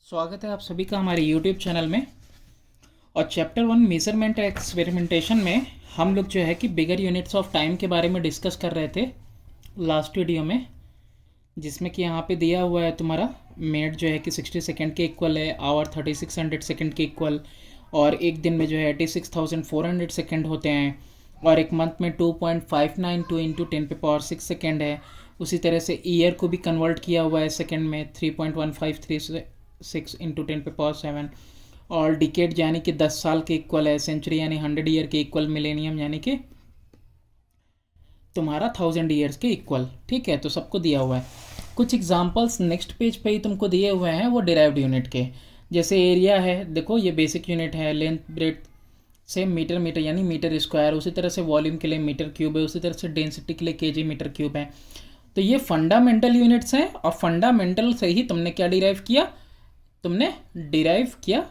स्वागत है आप सभी का हमारे YouTube चैनल में। और चैप्टर 1 मेजरमेंट एक्सपेरिमेंटेशन में हम लोग जो है कि बिगर यूनिट्स ऑफ टाइम के बारे में डिस्कस कर रहे थे लास्ट वीडियो में, जिसमें कि यहाँ पे दिया हुआ है तुम्हारा मिनट जो है कि 60 सेकेंड के इक्वल है, आवर 3600 सेकेंड के इक्वल, और एक दिन में जो है 86,400 सेकेंड होते हैं, और एक मंथ में 2.592 इंटू 10⁶ सेकेंड है। उसी तरह से ईयर को भी कन्वर्ट किया हुआ है सेकेंड में 3.1536 इंटू 10⁻7, और डिकेड यानी कि 10 साल के इक्वल है, सेंचुरी यानी 100 ईयर के इक्वल, मिलेनियम यानी कि तुम्हारा 1000 ईयर्स के इक्वल। ठीक है, तो सबको दिया हुआ है। कुछ एग्जांपल्स नेक्स्ट पेज पे ही तुमको दिए हुए हैं वो डिराइव्ड यूनिट के। जैसे एरिया है, देखो ये बेसिक यूनिट है, लेंथ ब्रेथ से मीटर मीटर यानी मीटर स्क्वायर। उसी तरह से वॉल्यूम के लिए मीटर क्यूब है, उसी तरह से डेंसिटी के लिए केजी मीटर क्यूब है। तो ये फंडामेंटल यूनिट्स हैं, और फंडामेंटल से ही तुमने क्या डिराइव किया, तुमने डिराइव किया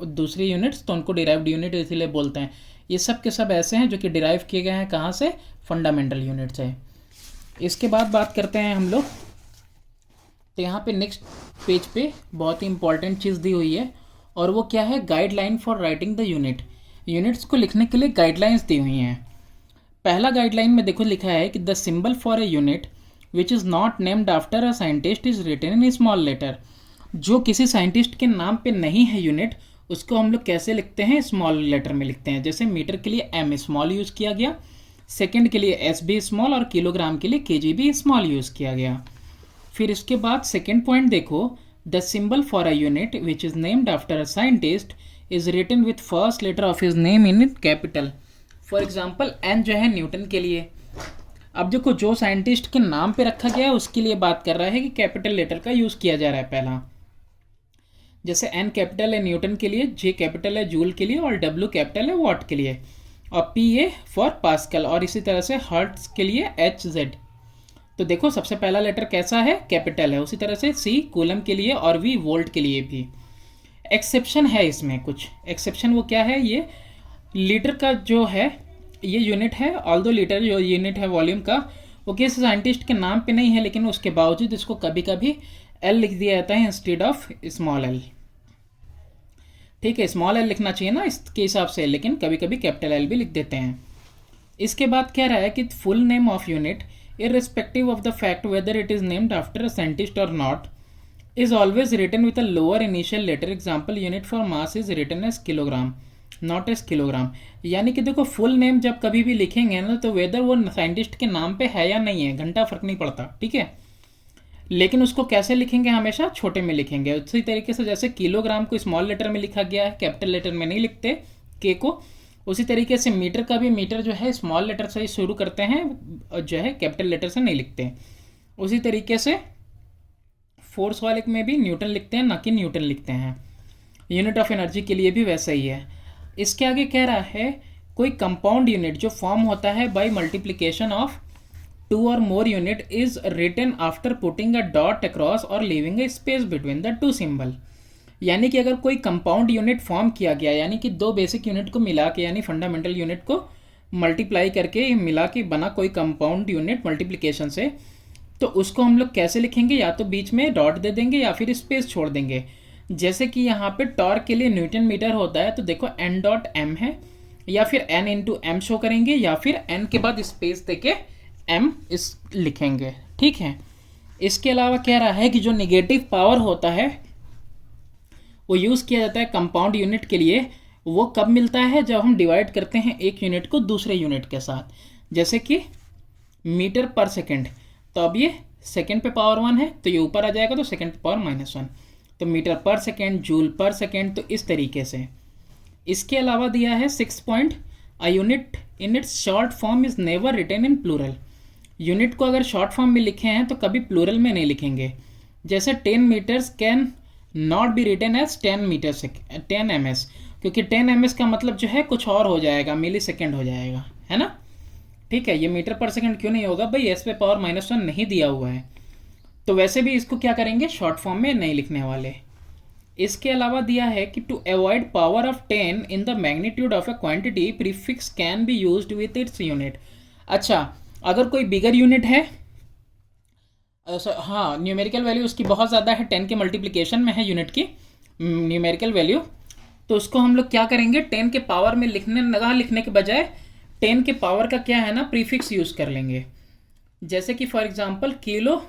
दूसरी यूनिट्स, तो उनको डिराइव्ड यूनिट इसीलिए बोलते हैं। ये सब के सब ऐसे हैं जो कि डिराइव किए गए हैं कहाँ से, फंडामेंटल यूनिट से। इसके बाद बात करते हैं हम लोग, तो यहाँ पे नेक्स्ट पेज पे बहुत ही इंपॉर्टेंट चीज़ दी हुई है, और वो क्या है, guideline for writing the unit. Units को लिखने के लिए गाइडलाइंस दी हुई हैं। पहला गाइडलाइन में देखो लिखा है कि the symbol for a unit which is not named after a scientist is written in small letter. जो किसी साइंटिस्ट के नाम पे नहीं है यूनिट, उसको हम लोग कैसे लिखते हैं, स्मॉल लेटर में लिखते हैं। जैसे मीटर के लिए एम स्मॉल यूज़ किया गया, सेकंड के लिए एस भी स्मॉल, और किलोग्राम के लिए केजी भी स्मॉल यूज़ किया गया। फिर इसके बाद सेकंड पॉइंट देखो, the symbol for a unit which is named after a scientist is written with first letter of his name in capital. For example N जो है न्यूटन के लिए। अब देखो जो साइंटिस्ट के नाम पे रखा गया है उसके लिए बात कर रहा है कि कैपिटल लेटर का यूज़ किया जा रहा है पहला। जैसे एन कैपिटल है न्यूटन के लिए, जे कैपिटल है जूल के लिए, और डब्ल्यू कैपिटल है वॉट के लिए, और पी ए फॉर पास्कल, और इसी तरह से हर्ट्ज के लिए एच जेड। तो देखो सबसे पहला लेटर कैसा है, कैपिटल है। उसी तरह से सी कूलम के लिए, और वी वोल्ट के लिए भी। एक्सेप्शन है इसमें, कुछ एक्सेप्शन वो क्या है, ये लीटर का जो है ये यूनिट है। ऑल दो लीटर जो यूनिट है वॉल्यूम का, वो किसी साइंटिस्ट के नाम पे नहीं है, लेकिन उसके बावजूद इसको कभी कभी एल लिख दिया जाता है इंस्टेड ऑफ स्मॉल एल। ठीक है, स्मॉल एल लिखना चाहिए ना इसके हिसाब से, लेकिन कभी कभी कैपिटल एल भी लिख देते हैं। इसके बाद कह रहा है कि full name of unit irrespective of the fact whether it is named after a scientist or not is always written with a lower initial letter. Example, unit for mass is written as kilogram not as kilogram। यानी कि देखो full name जब कभी भी लिखेंगे ना, तो weather वो साइंटिस्ट के नाम पे है या नहीं है, घंटा फर्क नहीं पड़ता। ठीक है, लेकिन उसको कैसे लिखेंगे, हमेशा छोटे में लिखेंगे। उसी तरीके से जैसे किलोग्राम को स्मॉल लेटर में लिखा गया है, कैपिटल लेटर में नहीं लिखते के को, उसी तरीके से मीटर का भी, मीटर जो है स्मॉल लेटर से ही शुरू करते हैं, और जो है कैपिटल लेटर से नहीं लिखते। उसी तरीके से फोर्स वाले में भी न्यूटन लिखते हैं, ना कि न्यूटन लिखते हैं। यूनिट ऑफ एनर्जी के लिए भी वैसा ही है। इसके आगे कह रहा है कोई कंपाउंड यूनिट जो फॉर्म होता है bye multiplication of 2 or more unit is written after putting a dot across or leaving a space between the two symbol. यानी कि अगर कोई कंपाउंड यूनिट फॉर्म किया गया, यानी कि दो बेसिक यूनिट को मिला के, यानी फंडामेंटल यूनिट को मल्टीप्लाई करके मिला के बना कोई कंपाउंड यूनिट मल्टीप्लिकेशन से, तो उसको हम लोग कैसे लिखेंगे, या तो बीच में डॉट दे देंगे या फिर स्पेस छोड़ देंगे। जैसे कि यहाँ पे टॉर्क के लिए न्यूटन मीटर होता है, तो देखो एन डॉट एम है, या फिर एन इंटू एम शो करेंगे, या फिर एन के बाद स्पेस दे के एम इस लिखेंगे। ठीक है, इसके अलावा कह रहा है कि जो निगेटिव पावर होता है वो यूज़ किया जाता है कंपाउंड यूनिट के लिए। वो कब मिलता है, जब हम डिवाइड करते हैं एक यूनिट को दूसरे यूनिट के साथ। जैसे कि मीटर पर सेकंड, तो अब ये सेकंड पे पावर 1 है, तो ये ऊपर आ जाएगा, तो सेकंड पे पावर -1, तो मीटर पर सेकंड, जूल पर सेकंड, तो इस तरीके से। इसके अलावा दिया है 6 point, a unit in its short form is never written in plural. Unit को अगर शॉर्ट फॉर्म में लिखे हैं तो कभी प्लूरल में नहीं लिखेंगे। जैसे 10 metres can not be written as 10 metre 10 ms, क्योंकि 10 ms का मतलब जो है कुछ और हो जाएगा, मिली सेकेंड हो जाएगा, है ना। ठीक है, ये मीटर पर सेकंड क्यों नहीं होगा भाई, एस पे पावर -1 नहीं दिया हुआ है, तो वैसे भी इसको क्या करेंगे, शॉर्ट फॉर्म में नहीं लिखने वाले। इसके अलावा दिया है कि to avoid power of 10 in the magnitude of a quantity prefix can be used with its unit. अच्छा, अगर कोई बिगर यूनिट है, हाँ न्यूमेरिकल वैल्यू उसकी बहुत ज़्यादा है, 10 के मल्टीप्लिकेशन में है यूनिट की, न्यूमेरिकल वैल्यू, तो उसको हम लोग क्या करेंगे, 10 के पावर में लिखने के बजाय 10 के पावर का क्या है ना प्रीफिक्स यूज़ कर लेंगे। जैसे कि फॉर एग्जांपल किलो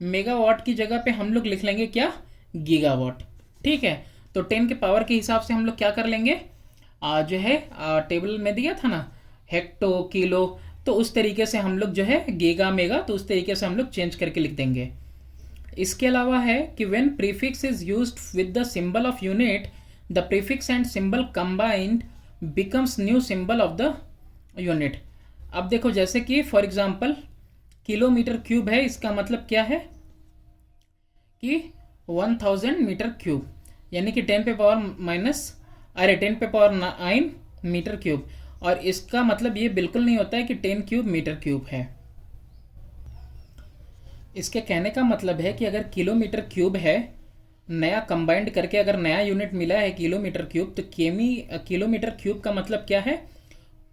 मेगावाट की जगह पे हम लोग लिख लेंगे क्या, गीगावाट। ठीक है, तो 10 के पावर के हिसाब से हम लोग क्या कर लेंगे, जो है टेबल में दिया था ना हेक्टो किलो, तो उस तरीके से हम लोग जो है गीगा मेगा, तो उस तरीके से हम लोग चेंज करके लिख देंगे। इसके अलावा है कि when prefix is used with the symbol of unit, the prefix and symbol combined becomes new symbol of the unit. अब देखो जैसे कि फॉर एग्जांपल किलोमीटर क्यूब है, इसका मतलब क्या है कि 1000 मीटर क्यूब, यानी कि 10 पे पावर अरे 10 पे पावर 9 मीटर क्यूब। और इसका मतलब ये बिल्कुल नहीं होता है कि 10 क्यूब मीटर क्यूब है। इसके कहने का मतलब है कि अगर किलोमीटर क्यूब है, नया कंबाइंड करके अगर नया यूनिट मिला है किलोमीटर क्यूब, तो किलोमीटर क्यूब का मतलब क्या है,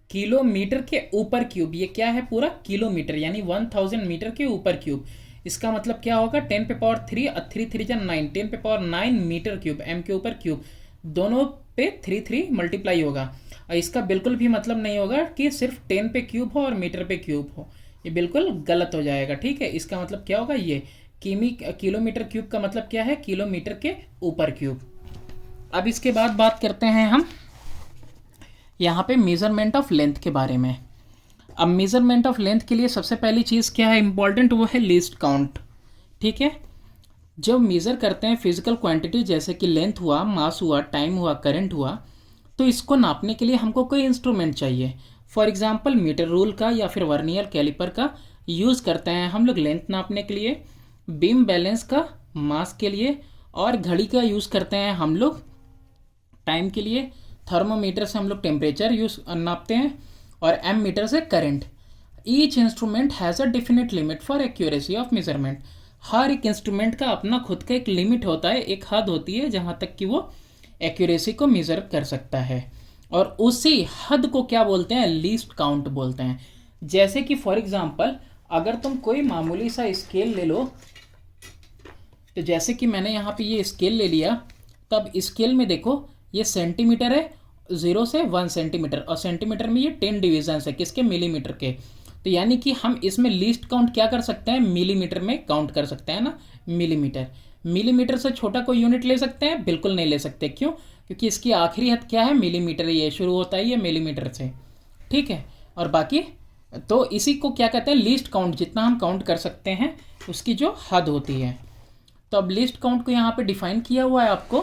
किलोमीटर के ऊपर क्यूब। ये क्या है, पूरा किलोमीटर यानी 1000 मीटर के ऊपर क्यूब। इसका मतलब क्या होगा, 10 पे पावर 3 और 3 3 जा 9, 10 पे पावर 9 मीटर क्यूब, एम के ऊपर क्यूब, दोनों पे 3 3 मल्टीप्लाई होगा। और इसका बिल्कुल भी मतलब नहीं होगा कि सिर्फ 10 पे क्यूब हो और मीटर पे क्यूब हो, ये बिल्कुल गलत हो जाएगा। ठीक है, इसका मतलब क्या होगा, ये किलोमीटर क्यूब का मतलब क्या है, किलोमीटर के ऊपर क्यूब। अब इसके बाद बात करते हैं हम यहाँ पे मेजरमेंट ऑफ लेंथ के बारे में। अब मेजरमेंट ऑफ लेंथ के लिए सबसे पहली चीज़ क्या है इंपॉर्टेंट, वो है लीस्ट काउंट। ठीक है, जब मेज़र करते हैं फिजिकल क्वांटिटी जैसे कि लेंथ हुआ, मास हुआ, टाइम हुआ, करंट हुआ, तो इसको नापने के लिए हमको कोई इंस्ट्रूमेंट चाहिए। फॉर एग्जांपल मीटर रूल का या फिर वर्नियर कैलिपर का यूज़ करते हैं हम लोग लेंथ नापने के लिए, बीम बैलेंस का मास के लिए, और घड़ी का यूज़ करते हैं हम लोग टाइम के लिए। थर्मोमीटर से हम लोग टेम्परेचर यूज नापते हैं, और एम मीटर से करंट। Each instrument has a definite limit for accuracy of measurement. हर एक इंस्ट्रूमेंट का अपना खुद का एक लिमिट होता है, एक हद होती है जहाँ तक कि वो एक्यूरेसी को मेज़र कर सकता है, और उसी हद को क्या बोलते हैं, लीस्ट काउंट बोलते हैं। जैसे कि फॉर एग्जांपल अगर तुम कोई मामूली सा स्केल ले लो, तो जैसे कि मैंने यहाँ पे ये स्केल ले लिया, तब स्केल में देखो ये सेंटीमीटर है, 0 से 1 सेंटीमीटर, और सेंटीमीटर में ये 10 डिविजन्स है किसके, मिलीमीटर के। तो यानी कि हम इसमें लीस्ट काउंट क्या कर सकते हैं, मिलीमीटर में काउंट कर सकते हैं ना, मिलीमीटर। मिलीमीटर से छोटा कोई यूनिट ले सकते हैं, बिल्कुल नहीं ले सकते। क्यों, क्योंकि इसकी आखिरी हद क्या है, मिलीमीटर, ये शुरू होता है ये मिलीमीटर से। ठीक है, और बाकी तो इसी को क्या कहते हैं, लीस्ट काउंट, जितना हम काउंट कर सकते हैं उसकी जो हद होती है। तो अब लीस्ट काउंट को यहाँ पे डिफाइन किया हुआ है आपको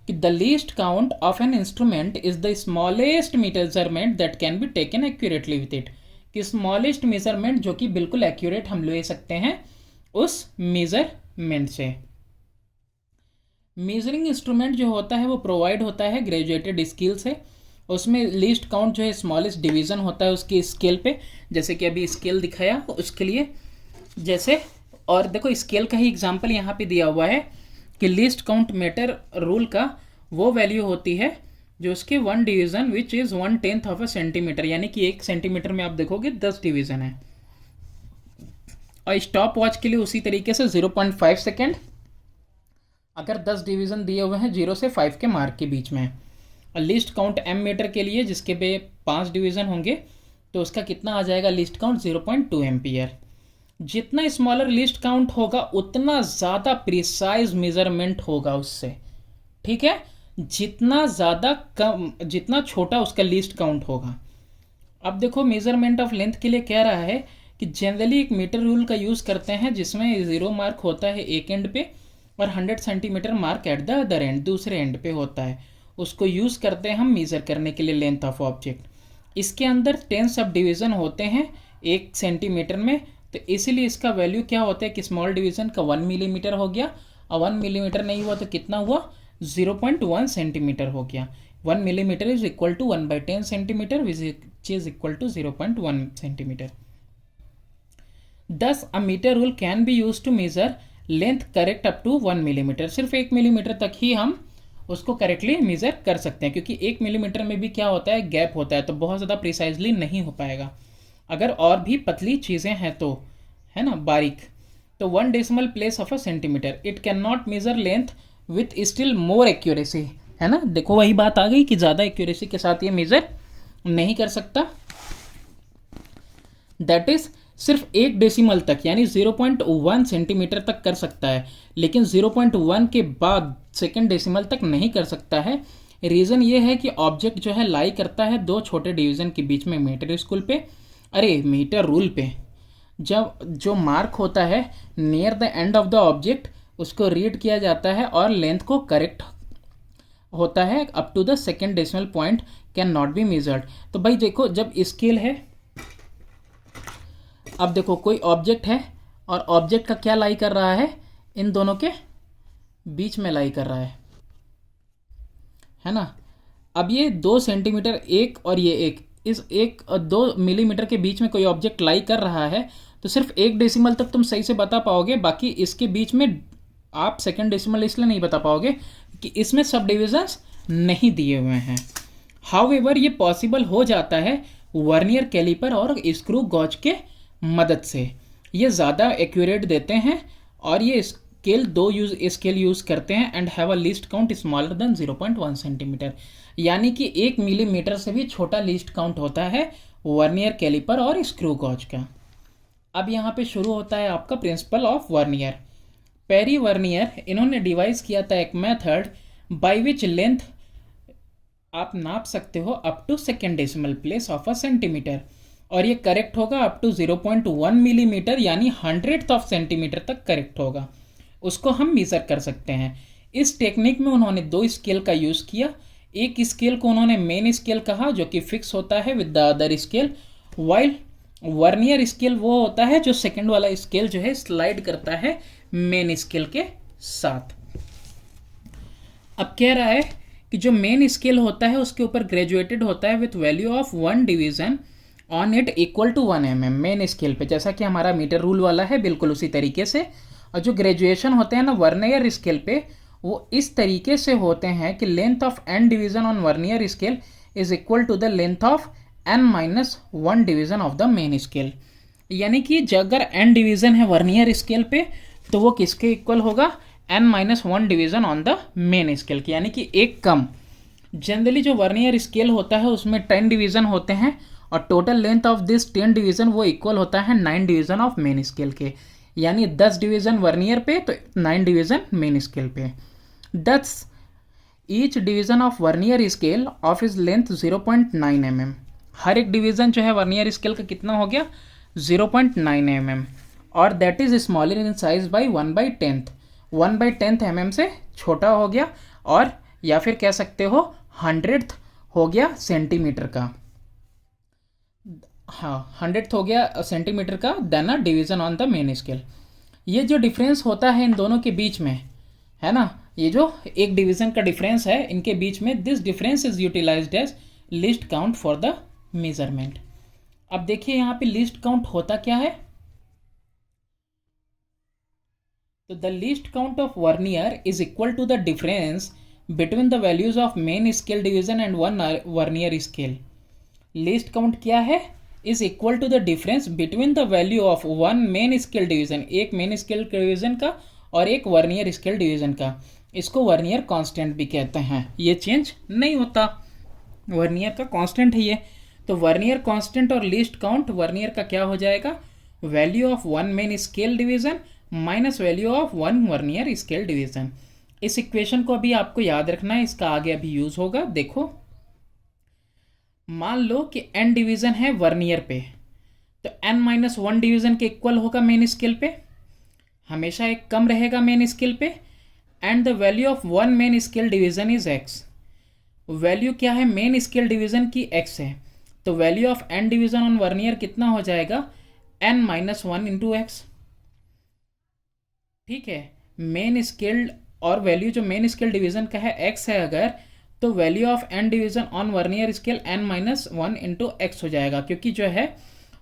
कि the least count of an instrument is the smallest measurement that can be taken accurately with it. कि स्मॉलेस्ट मेजरमेंट जो कि बिल्कुल एक्यूरेट हम ले सकते हैं उस मेजरमेंट से। मेजरिंग इंस्ट्रूमेंट जो होता है वो प्रोवाइड होता है ग्रेजुएटेड स्केल से। उसमें लीस्ट काउंट जो है स्मॉलेस्ट डिवीज़न होता है उसकी स्केल पे, जैसे कि अभी स्केल दिखाया उसके लिए जैसे। और देखो स्केल का ही एग्जांपल यहाँ पे दिया हुआ है कि लीस्ट काउंट मीटर रूल का वो वैल्यू होती है जो उसके 1 division which is 1/10 of a centimetre, यानी कि 1 सेंटीमीटर में आप देखोगे 10 डिवीज़न है। और स्टॉप वॉच के लिए उसी तरीके से 0.5 सेकेंड, अगर 10 डिवीज़न दिए हुए हैं 0 से 5 के मार्क के बीच में। और लिस्ट काउंट एम मीटर के लिए जिसके पे 5 डिवीज़न होंगे तो उसका कितना आ जाएगा लिस्ट काउंट, 0.2 एम्पियर। जितना स्मॉलर लिस्ट काउंट होगा उतना ज़्यादा प्रिसाइज मेजरमेंट होगा उससे। ठीक है, जितना ज़्यादा कम, जितना छोटा उसका लिस्ट काउंट होगा। अब देखो मेजरमेंट ऑफ लेंथ के लिए कह रहा है कि जनरली एक मीटर रूल का यूज़ करते हैं जिसमें 0 मार्क होता है एक एंड पे और 100 centimetre mark at the other and, दूसरे एंड पे होता है। उसको यूज़ करते हैं हम मेज़र करने के लिए लेंथ ऑफ ऑब्जेक्ट। इसके अंदर 10 सब डिवीज़न होते हैं 1 सेंटीमीटर में, तो इसीलिए इसका वैल्यू क्या होता है कि स्मॉल डिवीज़न का 1 मिलीमीटर हो गया, और 1 मिलीमीटर नहीं हुआ तो कितना हुआ, 0.1 सेंटीमीटर हो गया। 1 millimetre is equal to 1/10 centimetre which is equal to 0.1 centimetre. Thus a meter rule can be used to measure length correct up to 1 millimetre. सिर्फ 1 मिलीमीटर तक ही हम उसको करेक्टली मेज़र कर सकते हैं, क्योंकि 1 मिलीमीटर में भी क्या होता है, गैप होता है, तो बहुत ज़्यादा प्रिसाइजली नहीं हो पाएगा। अगर और भी पतली चीज़ें हैं तो, है ना, बारीक, तो 1 decimal place of a centimetre. It can not major length with still more accuracy, है ना। देखो वही बात आ गई कि ज़्यादा एक्यूरेसी के साथ ये मेज़र नहीं कर सकता। दैट इज सिर्फ 1 डेसिमल तक यानी 0.1 सेंटीमीटर तक कर सकता है, लेकिन 0.1 के बाद सेकेंड डेसिमल तक नहीं कर सकता है। रीज़न ये है कि ऑब्जेक्ट जो है लाई करता है दो छोटे डिवीज़न के बीच में मीटर स्कूल पे, अरे मीटर रूल पे। जब जो मार्क होता है near the end of the object उसको रीड किया जाता है और लेंथ को करेक्ट होता है up to the second decimal point can not be measured. तो भाई देखो जब स्केल है, अब देखो कोई ऑब्जेक्ट है और ऑब्जेक्ट का क्या लाई कर रहा है, इन दोनों के बीच में लाई कर रहा है ना। अब ये 2 सेंटीमीटर एक और ये एक, इस 1 और 2 मिलीमीटर के बीच में कोई ऑब्जेक्ट लाई कर रहा है, तो सिर्फ 1 डेसिमल तक तुम सही से बता पाओगे, बाकी इसके बीच में आप सेकेंड डेसिमल इसलिए नहीं बता पाओगे कि इसमें सब डिविजन्स नहीं दिए हुए हैं। हाउएवर ये पॉसिबल हो जाता है वर्नियर कैलिपर और स्क्रू गॉज के मदद से। ये ज़्यादा एक्यूरेट देते हैं और ये स्केल यूज़ करते हैं and have a least count smaller than 0.1 centimetre, यानी कि 1 मिलीमीटर से भी छोटा लीस्ट काउंट होता है वर्नियर कैलिपर और स्क्रू गॉज का। अब यहाँ पे शुरू होता है आपका principle of vernier. Pierre Vernier इन्होंने डिवाइस किया था एक मेथड बाय विच लेंथ आप नाप सकते हो up to second decimal place of a centimetre, और ये करेक्ट होगा अप टू 0.1 मिलीमीटर यानी 100th ऑफ सेंटीमीटर तक करेक्ट होगा, उसको हम मेज़र कर सकते हैं। इस टेक्निक में उन्होंने 2 स्केल का यूज़ किया। एक स्केल को उन्होंने मेन स्केल कहा जो कि फिक्स होता है with the other scale, while vernier scale वो होता है जो सेकंड वाला स्केल जो है स्लाइड करता है मेन स्केल के साथ। अब कह रहा है कि जो मेन स्केल होता है उसके ऊपर ग्रेजुएटेड होता है with value of 1 division on it equal to 1 mm main scale पे, जैसा कि हमारा मीटर रूल वाला है बिल्कुल उसी तरीके से। और जो ग्रेजुएशन होते हैं ना वर्नियर स्केल पे, वो इस तरीके से होते हैं कि length of n division on vernier scale is equal to the length of n-1 division of the main scale, यानी कि अगर n डिवीजन है वर्नियर स्केल पे तो वो किसके इक्वल होगा, n-1 division on the main scale की, यानी कि एक कम। जनरली जो वर्नियर स्केल होता है उसमें 10 डिवीजन होते हैं और total length of this 10 division वो इक्वल होता है 9 डिवीजन ऑफ मेन स्केल के, यानी 10 डिवीजन वर्नियर पे तो 9 डिवीजन मेन स्केल पे। दस each division of vernier scale of is length 0.9 mm, हर एक डिवीजन जो है वर्नियर स्केल का कितना हो गया 0.9 mm, और that is smaller in size by 1/10, 1/10 mm से छोटा हो गया, और या फिर कह सकते हो 100th हो गया सेंटीमीटर का, हाँ 100th हो गया सेंटीमीटर का then a division on the main scale. ये जो डिफरेंस होता है इन दोनों के बीच में, है ना, ये जो एक डिवीजन का डिफरेंस है इनके बीच में, this difference is utilised as least count for the measurement. अब देखिए यहाँ पे लिस्ट काउंट होता क्या है, तो the least count of vernier is equal to the difference between the values of main scale division and one vernier scale. Least count क्या है, is equal to the difference between the value of 1 main scale division, एक main scale division का और एक vernier scale division का। इसको vernier constant भी कहते हैं, ये चेंज नहीं होता, वर्नियर का कांस्टेंट है ये। तो वर्नियर कांस्टेंट और लीस्ट काउंट वर्नियर का क्या हो जाएगा, value of 1 main scale division minus value of 1 vernier scale division. इस इक्वेशन को अभी आपको याद रखना है, इसका आगे अभी यूज होगा। देखो मान लो कि n डिवीजन है वर्नियर पे, तो n-1 डिवीजन के इक्वल होगा मेन स्केल पे, हमेशा एक कम रहेगा मेन स्केल पे, and the value of 1 main scale division is x। Value क्या है मेन स्केल डिवीजन की x है, तो value of n division on vernier कितना हो जाएगा n-1 इंटू एक्स। ठीक है, मेन स्केल और वैल्यू जो मेन स्केल डिवीजन का है x है अगर, तो value of n division on vernier scale n-1 into x हो जाएगा, क्योंकि जो है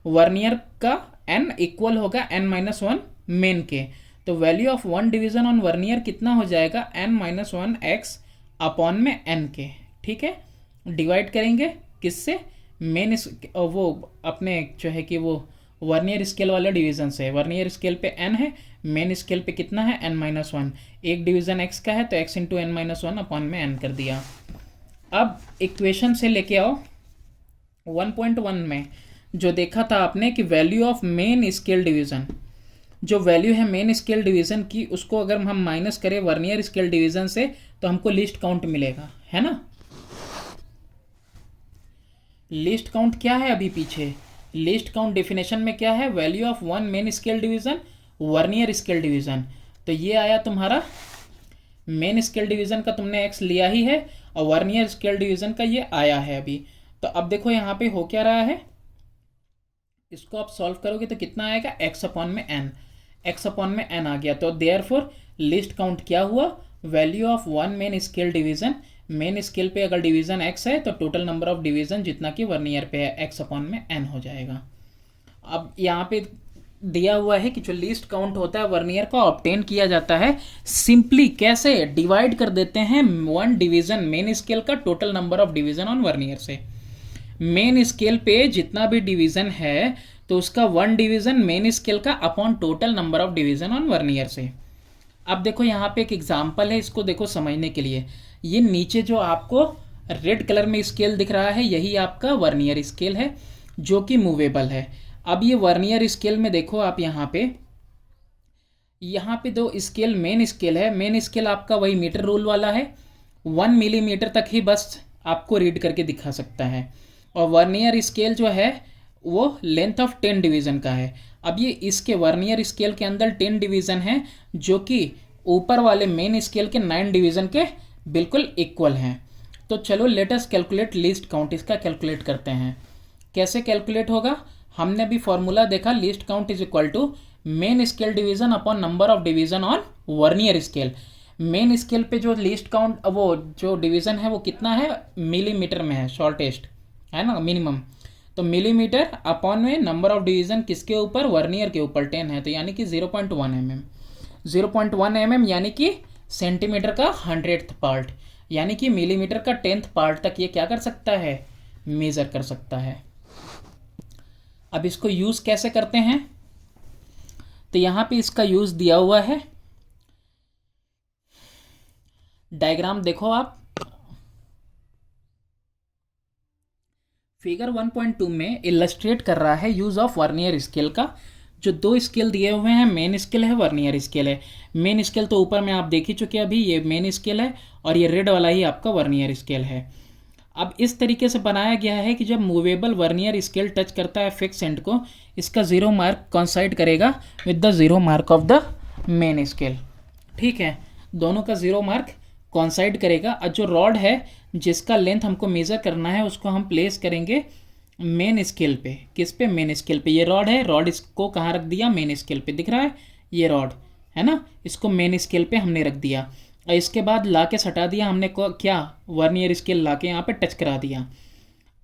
वर्नियर का n इक्वल होगा n-1 मेन के, तो value of 1 division on vernier कितना हो जाएगा n-1 x अपॉन में n के। ठीक है, डिवाइड करेंगे किससे, मेन वो अपने जो है कि वो वर्नियर स्केल वाले डिवीजन से। वर्नियर स्केल पे n है, मेन स्केल पे कितना है n-1, एक डिवीजन x का है तो x इंटू n-1 अपॉन में n कर दिया। अब इक्वेशन से लेके आओ 1.1 में जो देखा था आपने कि value of main scale division, जो वैल्यू है मेन स्केल डिवीजन की, उसको अगर हम माइनस करें वर्नियर स्केल डिवीजन से तो हमको लीस्ट काउंट मिलेगा, है ना। लीस्ट काउंट क्या है अभी पीछे, लीस्ट काउंट डेफिनेशन में क्या है, value of one main scale division vernier scale division. तो ये आया तुम्हारा मेन स्केल डिवीजन का, तुमने x लिया ही है, और वर्नियर स्केल डिवीजन का ये आया है अभी। तो अब देखो यहाँ पे हो क्या रहा है, इसको आप सॉल्व करोगे तो कितना आएगा, x अपॉन में n, x अपॉन में n आ गया। तो देयरफॉर लिस्ट काउंट क्या हुआ, value of one main scale division, main scale पे अगर डिवीजन x है तो टोटल नंबर ऑफ डिवीजन जितना कि वर्नियर पे है x अपॉन में n हो जाएगा। अब यहाँ पे दिया हुआ है कि जो लीस्ट काउंट होता है वर्नियर का ऑब्टेन किया जाता है सिंपली कैसे, डिवाइड कर देते हैं वन डिवीजन मेन स्केल का total number of division on vernier से। मेन स्केल पे जितना भी डिवीजन है तो उसका वन डिवीजन मेन स्केल का upon total number of division on vernier से। अब देखो यहाँ पे एक एग्जांपल है, इसको देखो समझने के लिए। ये नीचे जो आपको रेड कलर में स्केल दिख रहा है यही आपका वर्नियर स्केल है जो कि मूवेबल है। अब ये वर्नियर स्केल में देखो आप यहाँ पे दो स्केल मेन स्केल है, मेन स्केल आपका वही मीटर रूल वाला है, 1 मिलीमीटर तक ही बस आपको रीड करके दिखा सकता है, और वर्नियर स्केल जो है वो लेंथ ऑफ 10 डिवीज़न का है। अब ये इसके वर्नियर स्केल के अंदर 10 डिवीज़न है जो कि ऊपर वाले मेन स्केल के 9 डिवीज़न के बिल्कुल इक्वल हैं। तो चलो let us calculate least count, इसका कैलकुलेट करते हैं। कैसे कैलकुलेट होगा, हमने अभी फॉर्मूला देखा, least count is equal to main scale division upon number of division on vernier scale. Main scale पे जो लीस्ट काउंट, वो जो डिवीजन है वो कितना है, मिलीमीटर में है, शॉर्टेस्ट है ना, मिनिमम। तो मिलीमीटर अपॉन में नंबर ऑफ डिवीजन किसके ऊपर, वर्नियर के ऊपर 10 है, तो यानी कि 0.1 mm, 0.1 mm यानी कि सेंटीमीटर का 100th पार्ट, यानी कि मिलीमीटर का 10th पार्ट तक ये क्या कर सकता है, मेजर कर सकता है। अब इसको यूज़ कैसे करते हैं, तो यहाँ पे इसका यूज़ दिया हुआ है, डायग्राम देखो आप, फिगर 1.2 में इलस्ट्रेट कर रहा है यूज़ ऑफ वर्नियर स्केल का। जो दो स्केल दिए हुए हैं, मेन स्केल है, वर्नियर स्केल है। मेन स्केल तो ऊपर में आप देख ही चुके हैं अभी, ये मेन स्केल है और ये रेड वाला ही आपका वर्नियर स्केल है। अब इस तरीके से बनाया गया है कि जब मूवेबल वर्नियर स्केल टच करता है फिक्स एंड को, इसका 0 मार्क कॉन्साइड करेगा with the 0 mark of the main scale. ठीक है, दोनों का 0 मार्क कॉन्साइड करेगा। और जो रॉड है जिसका लेंथ हमको मेज़र करना है उसको हम प्लेस करेंगे मेन स्केल पे। किस पे, मेन स्केल पे। ये रॉड है, रॉड इसको कहाँ रख दिया, मेन स्केल पे, दिख रहा है ये रॉड है ना, इसको मेन स्केल पे हमने रख दिया। और इसके बाद ला के सटा दिया हमने को, क्या, वर्नियर स्केल ला के यहाँ पे टच करा दिया।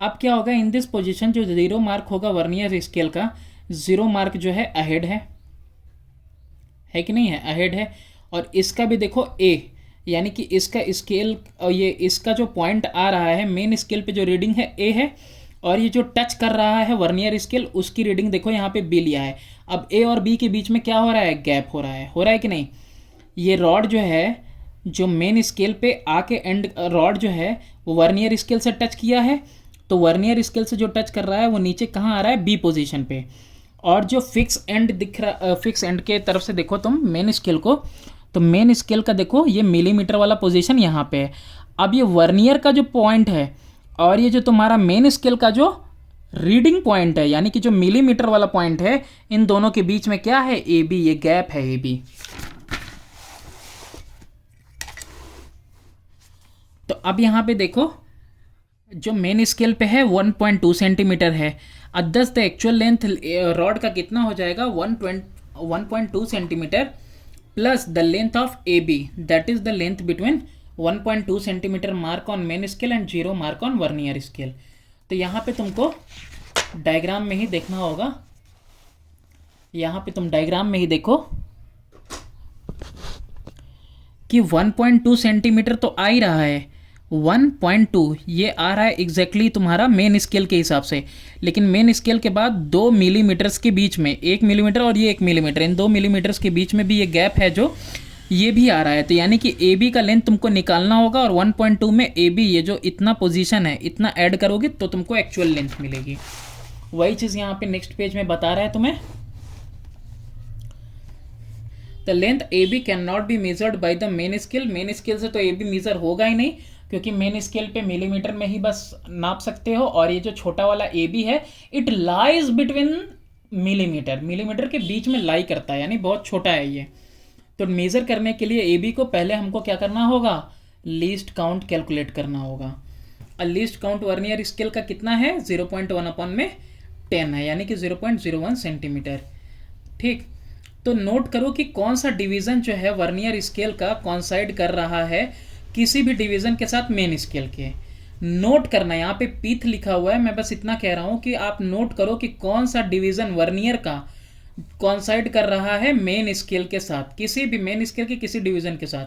अब क्या होगा, इन दिस पोजीशन जो 0 मार्क होगा वर्नियर स्केल का, 0 मार्क जो है अहेड है कि नहीं है, अहेड है। और इसका भी देखो ए, यानी कि इसका स्केल और ये इसका जो पॉइंट आ रहा है मेन स्केल पे जो रीडिंग है ए है, और ये जो टच कर रहा है वर्नियर स्केल उसकी रीडिंग देखो यहाँ पे बी लिया है। अब ए और बी के बीच में क्या हो रहा है, गैप हो रहा है कि नहीं। ये रॉड जो है जो मेन स्केल पे आके एंड, रॉड जो है वो वर्नियर स्केल से टच किया है, तो वर्नियर स्केल से जो टच कर रहा है वो नीचे कहाँ आ रहा है, बी पोजीशन पे। और जो फिक्स एंड दिख रहा, फिक्स एंड के तरफ से देखो तुम मेन स्केल को, तो मेन स्केल का देखो ये मिलीमीटर वाला पोजीशन यहाँ पे है। अब ये वर्नियर का जो पॉइंट है और ये जो तुम्हारा मेन स्केल का जो रीडिंग पॉइंट है, यानी कि जो मिलीमीटर वाला पॉइंट है, इन दोनों के बीच में क्या है, ए बी, ये गैप है ए बी। तो अब यहाँ पे देखो जो मेन स्केल पे है 1.2 सेंटीमीटर है, others the actual length rod का कितना हो जाएगा, 1.2 centimetre plus the length of A B, that is the length between 1.2 centimetre mark on main scale and 0 mark on vernier scale. तो यहाँ पे तुमको डायग्राम में ही देखना होगा, यहाँ पे तुम डायग्राम में ही देखो कि 1.2 सेंटीमीटर तो आ ही रहा है, 1.2 ये आ रहा है एग्जैक्टली तुम्हारा मेन स्केल के हिसाब से, लेकिन मेन स्केल के बाद 2 मिलीमीटर्स के बीच में, 1 मिलीमीटर और ये 1 मिलीमीटर, इन 2 मिलीमीटर्स के बीच में भी ये गैप है जो ये भी आ रहा है। तो यानी कि ए बी का लेंथ तुमको निकालना होगा और 1.2 में ए बी ये जो इतना पोजीशन है इतना ऐड करोगे तो तुमको एक्चुअल लेंथ मिलेगी। वही चीज़ यहाँ पे नेक्स्ट पेज में बता रहा है तुम्हें। The length A B can not be measured by the main scale. Main scale से तो ए बी मेजर होगा ही नहीं, क्योंकि मेन स्केल पे मिलीमीटर में ही बस नाप सकते हो, और ये जो छोटा वाला ए बी है it lies between millimetre, millimetre के बीच में लाई करता है, यानी बहुत छोटा है ये। तो मेज़र करने के लिए ए बी को पहले हमको क्या करना होगा, लीस्ट काउंट कैलकुलेट करना होगा। और लीस्ट काउंट वर्नियर स्केल का कितना है, 0.1 अपॉन में 10 है, यानी कि 0.01 सेंटीमीटर। ठीक, तो नोट करो कि कौन सा डिवीज़न जो है वर्नियर स्केल का कॉन्साइड कर रहा है किसी भी डिवीज़न के साथ मेन स्केल के। नोट करना, यहाँ पे पीथ लिखा हुआ है, मैं बस इतना कह रहा हूँ कि आप नोट करो कि कौन सा डिवीज़न वर्नियर का कॉन्साइड कर रहा है मेन स्केल के साथ, किसी भी मेन स्केल के किसी डिवीज़न के साथ।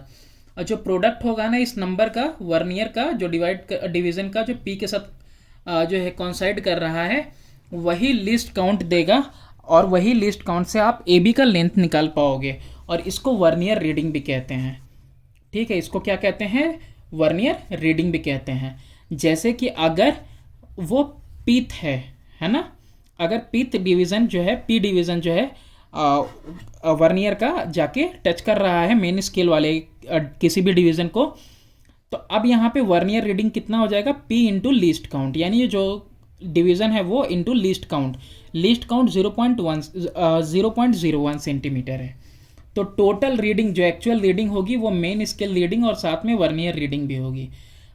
और जो प्रोडक्ट होगा ना इस नंबर का वर्नियर का, जो डिवीज़न का जो पी के साथ जो है कॉन्साइड कर रहा है, वही लिस्ट काउंट देगा, और वही लिस्ट काउंट से आप ए बी का लेंथ निकाल पाओगे। और इसको वर्नियर रीडिंग भी कहते हैं। ठीक है, इसको क्या कहते हैं, वर्नियर रीडिंग भी कहते हैं। जैसे कि अगर वो पीथ है ना, अगर पीथ डिवीज़न जो है, पी डिवीज़न जो है वर्नियर का जाके टच कर रहा है मेन स्केल वाले किसी भी डिवीज़न को, तो अब यहाँ पे वर्नियर रीडिंग कितना हो जाएगा, पी इंटू लीस्ट काउंट, यानी ये जो डिवीज़न है वो into least count. Least count 0.01 centimetre है। तो टोटल रीडिंग जो एक्चुअल रीडिंग होगी वो मेन स्केल रीडिंग और साथ में वर्नियर रीडिंग भी होगी।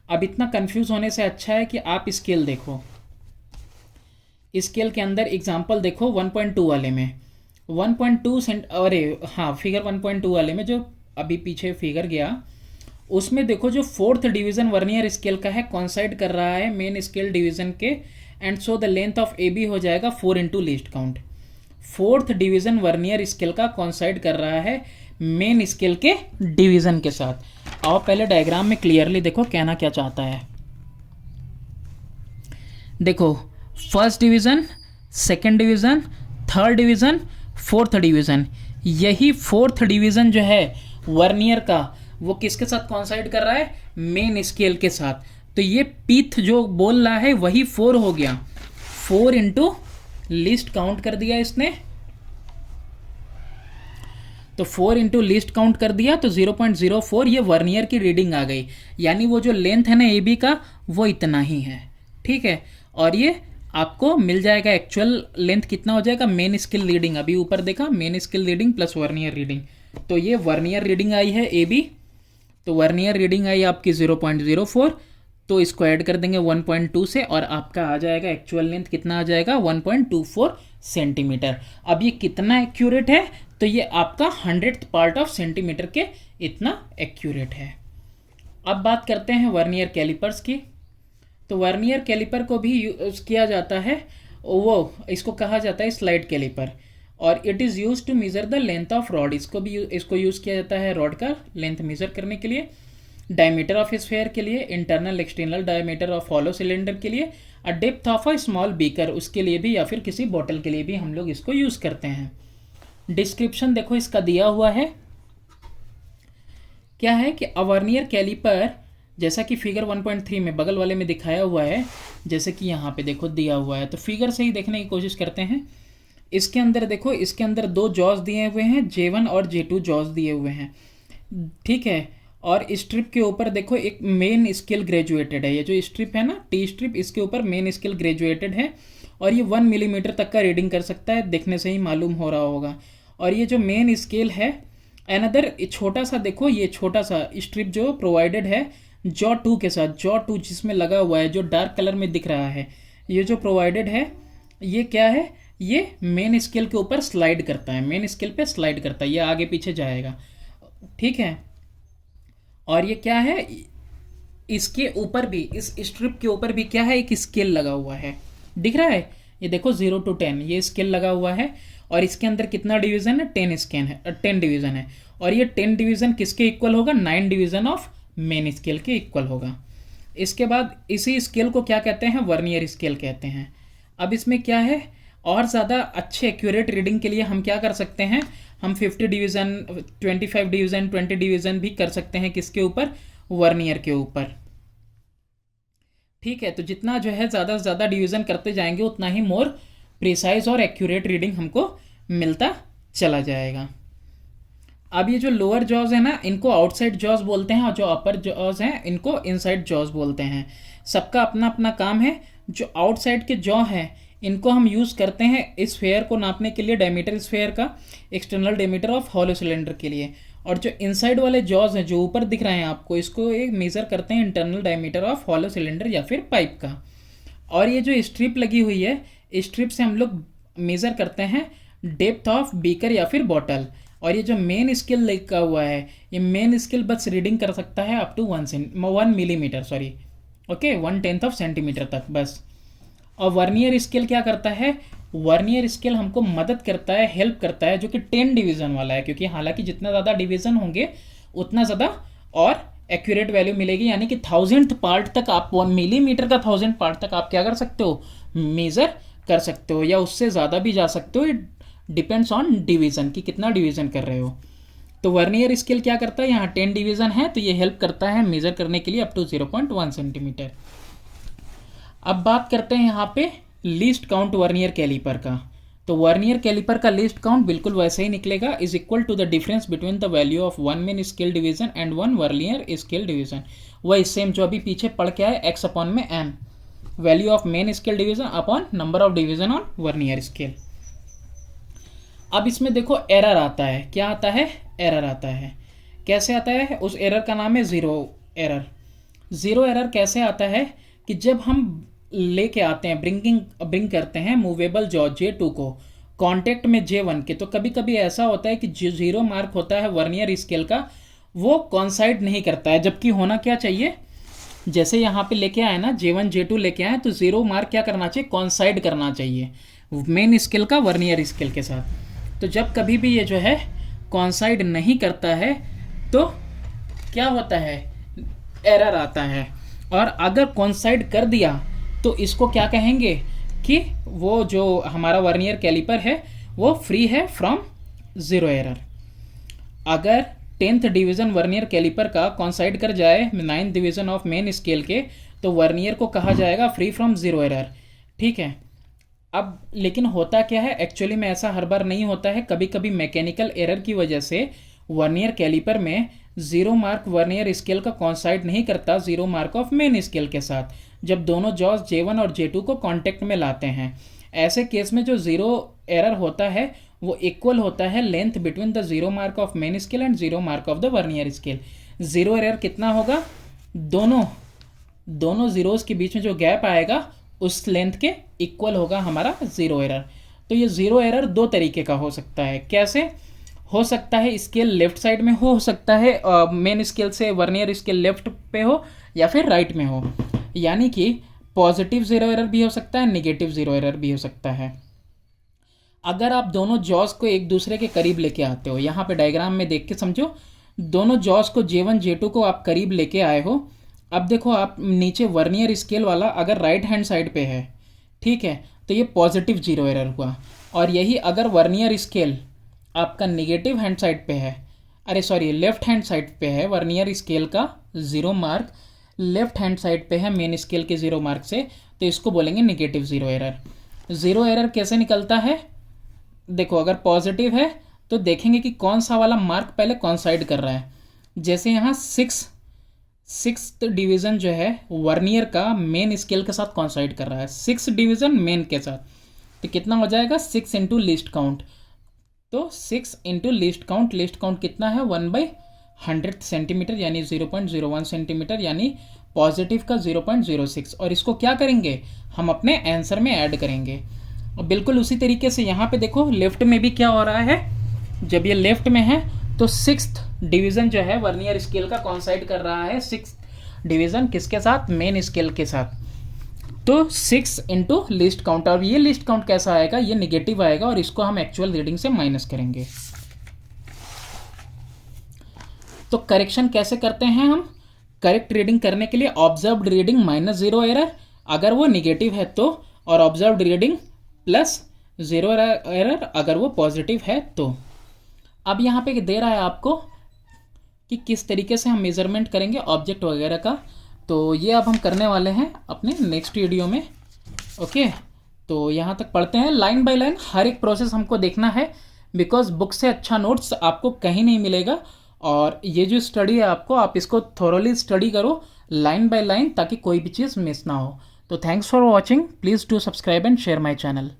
अब इतना कंफ्यूज होने से अच्छा है कि आप स्केल देखो, स्केल के अंदर एग्जांपल देखो 1.2 वाले में 1.2 सेंट, अरे हाँ फिगर 1.2 वाले में जो अभी पीछे फिगर गया उसमें देखो जो फोर्थ डिवीज़न वर्नियर स्केल का है कॉन्साइड कर रहा है मेन स्केल डिवीज़न के, and so the length of A B हो जाएगा 4 into least count. Fourth division vernier scale का कॉन्साइड कर रहा है मेन स्केल के डिवीज़न के साथ। और पहले डायग्राम में क्लियरली देखो कहना क्या चाहता है। देखो first division, second division, third division, fourth division, यही फोर्थ डिवीज़न जो है वर्नियर का वो किसके साथ कॉन्साइड कर रहा है, मेन स्केल के साथ। तो ये पीथ जो बोल रहा है वही 4 हो गया, 4 इंटू लिस्ट काउंट कर दिया इसने, तो 4 इंटू लिस्ट काउंट कर दिया तो 0.04 ये वर्नियर की रीडिंग आ गई, यानी वो जो लेंथ है ना ए बी का वो इतना ही है। ठीक है, और ये आपको मिल जाएगा एक्चुअल लेंथ कितना हो जाएगा, मेन स्केल रीडिंग अभी ऊपर देखा, main scale reading plus vernier reading, तो ये वर्नियर रीडिंग आई है ए बी, तो वर्नियर रीडिंग आई आपकी 0.04, तो इसको ऐड कर देंगे 1.2 से और आपका आ जाएगा एक्चुअल लेंथ कितना आ जाएगा 1.24 सेंटीमीटर। अब ये कितना एक्यूरेट है, तो ये आपका 100th पार्ट ऑफ सेंटीमीटर के इतना एक्यूरेट है। अब बात करते हैं वर्नियर कैलिपर्स की। तो वर्नियर कैलिपर को भी यूज किया जाता है, वो इसको कहा जाता है स्लाइड कैलिपर, और it is use to measure the length of rod. इसको यूज़ किया जाता है रॉड का लेंथ मेजर करने के लिए, डायमीटर ऑफ स्फेयर के लिए, internal external diameter of hollow cylinder के लिए, और depth of a small beaker उसके लिए भी, या फिर किसी बॉटल के लिए भी हम लोग इसको यूज़ करते हैं। डिस्क्रिप्शन देखो इसका दिया हुआ है, क्या है कि वर्नियर कैलिपर जैसा कि फिगर 1.3 में बगल वाले में दिखाया हुआ है, जैसे कि यहाँ पे देखो दिया हुआ है, तो फिगर से ही देखने की कोशिश करते हैं। इसके अंदर देखो, इसके अंदर 2 जॉज दिए हुए हैं, J1 और J2 जॉज दिए हुए हैं। ठीक है, और स्ट्रिप के ऊपर देखो एक मेन स्केल ग्रेजुएटेड है, ये जो स्ट्रिप है ना टी स्ट्रिप, इसके ऊपर मेन स्केल ग्रेजुएटेड है, और ये 1 मिलीमीटर तक का रीडिंग कर सकता है, देखने से ही मालूम हो रहा होगा। और ये जो मेन स्केल है अनदर छोटा सा, देखो ये छोटा सा स्ट्रिप जो प्रोवाइडेड है जॉ 2 के साथ, जॉ 2 जिसमें लगा हुआ है जो डार्क कलर में दिख रहा है, ये जो प्रोवाइडेड है ये क्या है, ये मेन स्केल के ऊपर स्लाइड करता है, मेन स्केल पे स्लाइड करता है, ये आगे पीछे जाएगा। ठीक है, और ये क्या है, इसके ऊपर भी, इस स्ट्रिप के ऊपर भी क्या है, एक स्केल लगा हुआ है, दिख रहा है, ये देखो 0 to 10 ये स्केल लगा हुआ है, और इसके अंदर कितना डिवीज़न है, 10 डिवीज़न है, और ये 10 डिवीज़न किसके इक्वल होगा, 9 डिवीज़न ऑफ मेन स्केल के इक्वल होगा। इसके बाद इसी स्केल को क्या कहते हैं, वर्नियर स्केल कहते हैं। अब इसमें क्या है, और ज़्यादा अच्छे एक्यूरेट रीडिंग के लिए हम क्या कर सकते हैं, हम 50 डिवीज़न, 25 डिवीज़न, 20 डिवीज़न भी कर सकते हैं, किसके ऊपर, वर्नियर के ऊपर। ठीक है, तो जितना जो है ज़्यादा से ज़्यादा डिवीज़न करते जाएंगे उतना ही मोर प्रिसाइज और एक्यूरेट रीडिंग हमको मिलता चला जाएगा। अब ये जो लोअर जॉज है ना, इनको आउटसाइड जॉज बोलते हैं, और जो अपर जॉज हैं इनको इनसाइड जॉज बोलते हैं। सबका अपना अपना काम है। जो आउटसाइड के जॉ हैं इनको हम यूज़ करते हैं स्फेयर को नापने के लिए, डायमीटर स्फेयर का, external diameter of hollow cylinder के लिए। और जो इनसाइड वाले जॉज हैं जो ऊपर दिख रहे हैं आपको, इसको एक मेज़र करते हैं internal diameter of hollow cylinder या फिर पाइप का। और ये जो स्ट्रिप लगी हुई है, स्ट्रिप से हम लोग मेज़र करते हैं डेप्थ ऑफ बीकर या फिर बॉटल। और ये जो मेन स्केल लिखा हुआ है, ये मेन स्केल बस रीडिंग कर सकता है up to 1 millimetre, sorry, okay, 1/10 of centimetre तक बस। और वर्नियर स्केल क्या करता है, वर्नियर स्केल हमको मदद करता है, हेल्प करता है, जो कि 10 डिवीज़न वाला है, क्योंकि हालांकि जितना ज़्यादा डिवीज़न होंगे उतना ज़्यादा और एक्यूरेट वैल्यू मिलेगी। यानी कि 1000th पार्ट तक आप, 1 मिलीमीटर का 1000 पार्ट तक आप क्या कर सकते हो, मेज़र कर सकते हो, या उससे ज़्यादा भी जा सकते हो। डिपेंड्स ऑन डिवीज़न कि कितना डिवीज़न कर रहे हो। तो वर्नियर स्केल क्या करता है, यहाँ 10 डिवीज़न है तो ये हेल्प करता है मेज़र करने के लिए अप टू 0.1 सेंटीमीटर। अब बात करते हैं यहाँ पे लीस्ट काउंट वर्नियर कैलिपर का। तो वर्नियर कैलिपर का लीस्ट काउंट बिल्कुल वैसे ही निकलेगा, is equal to the difference between the value of 1 main scale division and 1 vernier scale division. वही सेम जो अभी पीछे पढ़ के आए, x अपॉन में m, value of main scale division upon number of division on vernier scale. अब इसमें देखो एरर आता है, क्या आता है, एरर आता है। कैसे आता है, उस एरर का नाम है ज़ीरो एरर। ज़ीरो एरर कैसे आता है कि जब हम लेके आते हैं, ब्रिंग करते हैं मूवेबल जॉ J2 को कांटेक्ट में J1 के, तो कभी कभी ऐसा होता है कि जो 0 मार्क होता है वर्नियर स्केल का, वो कॉन्साइड नहीं करता है, जबकि होना क्या चाहिए, जैसे यहाँ पे लेके आए ना J1 J2 लेके आए, तो 0 मार्क क्या करना चाहिए, कॉन्साइड करना चाहिए मेन स्केल का वर्नियर स्केल के साथ। तो जब कभी भी ये जो है कॉन्साइड नहीं करता है तो क्या होता है, एरर आता है। और अगर कॉन्साइड कर दिया तो इसको क्या कहेंगे कि वो जो हमारा वर्नियर कैलिपर है वो फ्री है फ्रॉम ज़ीरो एरर। अगर 10th डिवीज़न वर्नियर कैलिपर का कॉन्साइड कर जाए 9th division of main scale के, तो वर्नियर को कहा जाएगा फ्री फ्रॉम ज़ीरो एरर। ठीक है। अब लेकिन होता क्या है, एक्चुअली में ऐसा हर बार नहीं होता है, कभी कभी मैकेनिकल एरर की वजह से वर्नियर कैलिपर में 0 मार्क वर्नियर स्केल का कॉन्साइड नहीं करता 0 मार्क ऑफ मेन स्केल के साथ, जब दोनों जॉज J1 और J2 को कांटेक्ट में लाते हैं। ऐसे केस में जो 0 एरर होता है वो इक्वल होता है length between the 0 mark of main scale and 0 mark of the vernier scale. 0 error कितना होगा, दोनों जीरोस के बीच में जो गैप आएगा उस लेंथ के इक्वल होगा हमारा 0 एरर। तो ये 0 एरर दो तरीके का हो सकता है। कैसे हो सकता है, स्केल लेफ्ट साइड में हो सकता है, मेन स्केल से वर्नियर स्केल लेफ्ट पे हो या फिर राइट में हो, यानी कि पॉजिटिव 0 एरर भी हो सकता है, नेगेटिव 0 एरर भी हो सकता है। अगर आप दोनों जॉज को एक दूसरे के करीब लेके आते हो, यहाँ पे डायग्राम में देख के समझो, दोनों जॉज को J1 J2 को आप करीब लेके आए हो। अब देखो आप नीचे वर्नियर स्केल वाला अगर राइट हैंड साइड पे है, ठीक है, तो ये पॉजिटिव 0 एरर हुआ। और यही अगर वर्नियर स्केल आपका नेगेटिव हैंड साइड पे है, अरे सॉरी लेफ्ट हैंड साइड पे है, वर्नियर स्केल का 0 मार्क लेफ्ट हैंड साइड पे है मेन स्केल के 0 मार्क से, तो इसको बोलेंगे नेगेटिव 0 एरर। 0 एरर कैसे निकलता है, देखो अगर पॉजिटिव है तो देखेंगे कि कौन सा वाला मार्क पहले कॉन्साइड कर रहा है। जैसे यहाँ 6th डिवीज़न जो है वर्नियर का मेन स्केल के साथ कॉन्साइड कर रहा है, 6 डिवीज़न मेन के साथ, तो कितना हो जाएगा 6 इंटू लीस्ट काउंट। तो 6 इंटू लीस्ट काउंट कितना है 1/100 सेंटीमीटर यानी 0.01 सेंटीमीटर, यानी पॉजिटिव का 0.06। और इसको क्या करेंगे, हम अपने आंसर में ऐड करेंगे। और बिल्कुल उसी तरीके से यहाँ पे देखो लेफ्ट में भी क्या हो रहा है, जब ये लेफ्ट में है तो 6th डिवीज़न जो है वर्नियर स्केल का कॉन्साइड कर रहा है, 6th डिवीज़न किसके साथ, मेन स्केल के साथ। तो 6 इंटू लिस्ट काउंट, और ये लिस्ट काउंट कैसा आएगा, ये निगेटिव आएगा और इसको हम एक्चुअल रीडिंग से माइनस करेंगे। तो करेक्शन कैसे करते हैं हम, करेक्ट रीडिंग करने के लिए ऑब्जर्व्ड रीडिंग -0 एरर अगर वो निगेटिव है तो, और ऑब्जर्व्ड रीडिंग +0 एरर अगर वो पॉजिटिव है तो। अब यहाँ पे दे रहा है आपको कि किस तरीके से हम मेज़रमेंट करेंगे ऑब्जेक्ट वगैरह का, तो ये अब हम करने वाले हैं अपने नेक्स्ट वीडियो में। ओके, तो यहाँ तक पढ़ते हैं लाइन बाय लाइन, हर एक प्रोसेस हमको देखना है, बिकॉज बुक से अच्छा नोट्स आपको कहीं नहीं मिलेगा। और ये जो स्टडी है आपको, आप इसको थोरोली स्टडी करो लाइन बाय लाइन, ताकि कोई भी चीज़ मिस ना हो। तो thanks for watching, please do subscribe and share my channel.